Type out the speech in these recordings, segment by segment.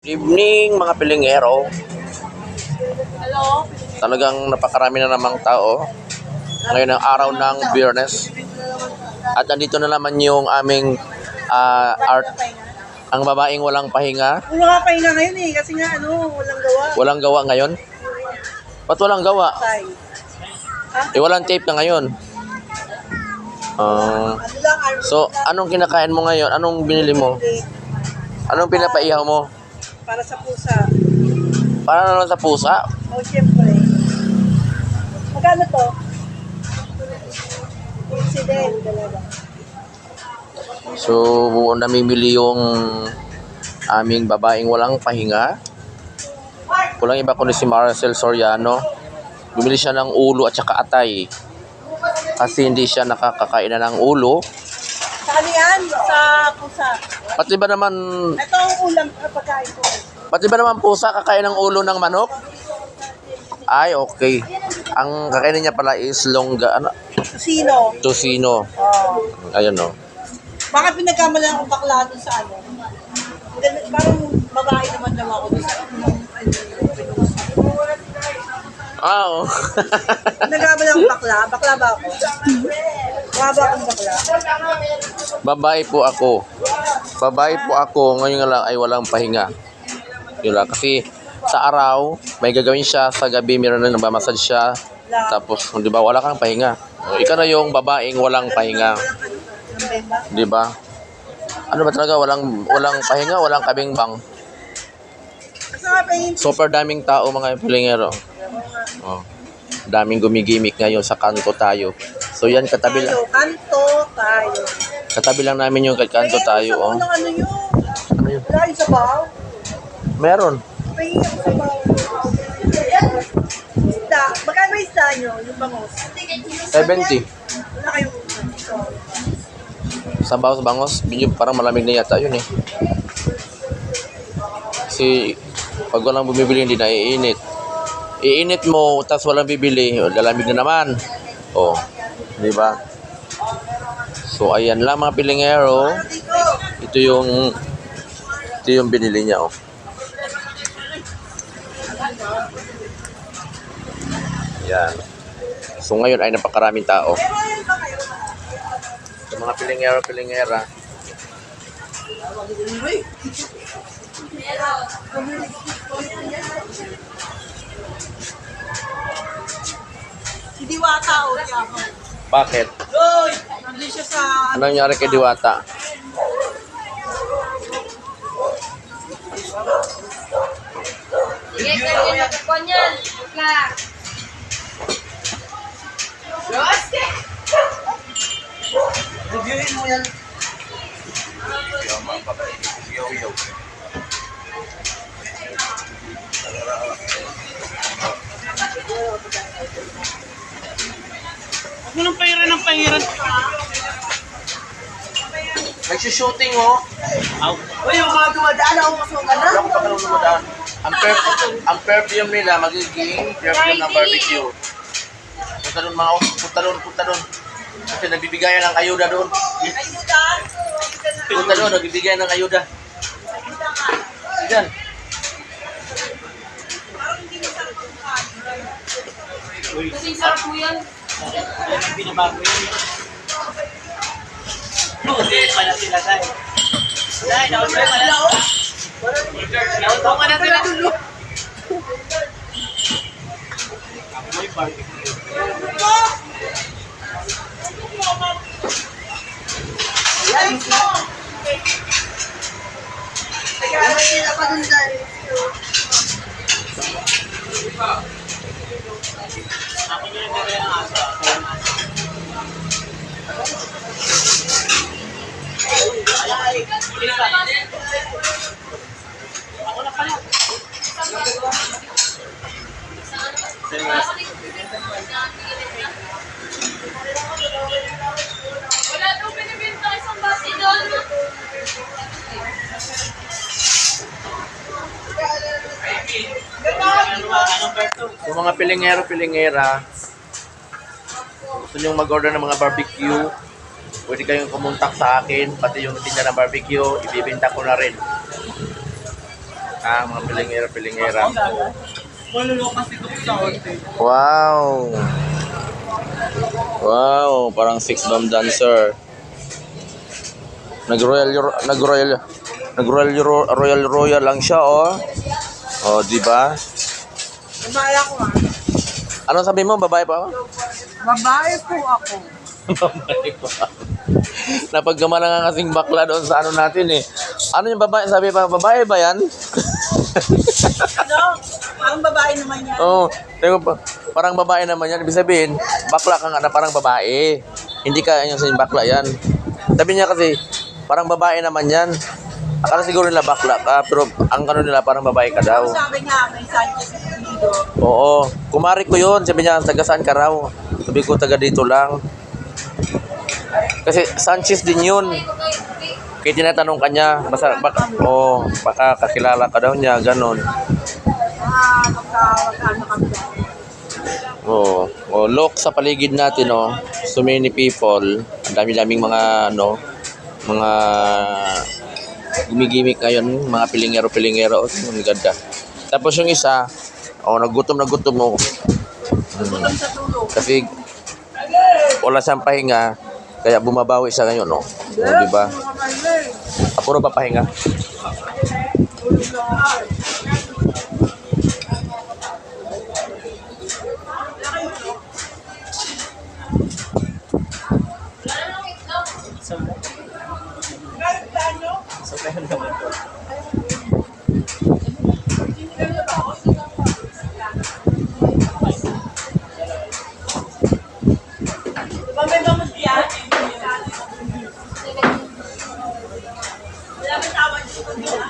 Good evening mga pilingero. Hello? Talagang napakarami na namang tao. Ngayon ang araw ng Biyernes. At andito na naman yung aming art. Ang babaeng walang pahinga. Wala ka pahinga ngayon eh, kasi nga walang gawa. Walang gawa ngayon? Ba't walang gawa? Tay. Walang tape na ngayon. So, anong kinakain mo ngayon? Anong binili mo? Anong pinapaihaw mo? Para sa pusa. Para naman sa pusa? Siyempre. Magkano to? Incident, dalawa. So, namimili yung aming babaeng walang pahinga. Kulang iba kundi si Marcel Soriano. Bumili siya ng ulo at saka atay. Kasi hindi siya nakakakain na ng ulo. Sa kanian? Sa pusa. Pati ba naman, Ito ang ulam pagkain ko. pati ba naman pusa kakain ng ulo ng manok? Ay, okay. Ang kakainin niya pala is longga, Sino? tocino. Ayun o. Baka pinagkamalan akong bakla doon sa Parang babae naman lang ako doon sa Oo. Nagkamalan akong bakla? Bakla ba ako? Baba akong bakla? Babae po ako. Babae po ako. Ngayon nga lang ay walang pahinga. Yun lang. Kasi sa araw, may gagawin siya. Sa gabi, meron na nagmamasad siya. Tapos, di ba, wala kang pahinga. Ikaw na yung babaeng walang pahinga. Di ba? Ano ba talaga? Walang pahinga, walang kabingbang. Super daming tao mga pilingero. Oh. Daming gumigimik ngayon sa kanto tayo. So yan, katabi lang. Kanto tayo. Katabi lang namin yung kanto tayo. Oh. Ano yun? Ano yun? Wala yung sabaw? Meron. Pahingi ako sabaw. Isda. Magkano yung isda nyo? Yung bangos? 70. Wala kayong Sabaw sa bangos. Parang malamig na yata yun eh. Kasi pag walang bumibili, hindi na iinit. Iinit mo, tapos walang bibili, lalamig na naman. Oh, di ba? So ayan lang mga pilingero. Ito yung binili niya, oh. Yan. So ngayon ay napakaraming tao. So mga pilingero, pilingera. Si Diwata o Yako. Bakit? Nandun siya sa... Anong nangyari kay Diwata? Sige, kayo na kapon yan. Clark. Reviewin mo yan. Huwag mo nang pahiran ng pahiran. Nagsushooting, oh. Uy, yung mga dumadaan ako masukan na. Wala ko pa kalong lumadaan. Ang perfume nila magiging perfume ng barbecue. Punta doon. Kasi nagbibigayan ng ayuda doon. Punta doon, nagbibigayan ng ayuda. Diyan. Kasing sarap mo yan. Binabago yun. Hindi, pala sila tayo. Wala, naon tayo pala. Naon tayo na sila. May barbecue. Ano sila pa dun dahil? Ako nyo yung gawin ng aso. Ako na pala. Wala daw binibenta isang basi doon. Anong berto? So mga pilingero, pilingera, gusto nyo mag-order ng mga barbecue, pwede kayong kumontak sa akin, pati yung tinda ng barbecue, ibibenta ko na rin. Mga pilingera. Malulukas dito sa hotel. Wow! Wow, parang six bomb dancer. Royal lang siya, oh. Oh, di ba? Mabaya ko ah. Ano sabi mo, babae pa ako? Babae po ako. Babae pa. Napagkamala nga kasing bakla doon sa ano natin eh. Ano yung babae? Sabi pa, babae ba yan? Ano? Parang babae naman yan. Oo. Oh, parang babae naman yan. Ibig sabihin, bakla ka nga na parang babae. Hindi ka yung sa bakla yan. Sabi niya kasi, parang babae naman yan. Akala siguro nila bakla ka, pero ang ano nila parang babae ka daw. Sabi nga, may Sanchez dito. Oo. Kumari ko yun. Sabi niya, taga saan ka raw? Sabi ko, taga dito lang. Kasi Sanchez din yun. Kaya tinatanong ka niya, baka kakilala ka daw niya, ganon. Magkano kami daw. Look sa paligid natin, oh. So many people. Ang dami-daming mga, mga gumigimik ngayon, mga pilingero. Oh, ang ganda. Tapos yung isa, nagutom mo. Gutom sa tulog. Kasi wala siyang pahinga, kaya bumabawi siya ngayon, no? Di ba? Puro ba pahinga? Diba may bangus yan? Wala may tawag dito nila.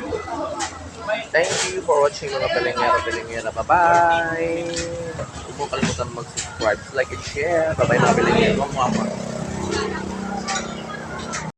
Thank you for watching mga pilingera. Bye-bye! Huwag mo kalimutan mag-subscribe, like, and share. Bye-bye mga pilingera.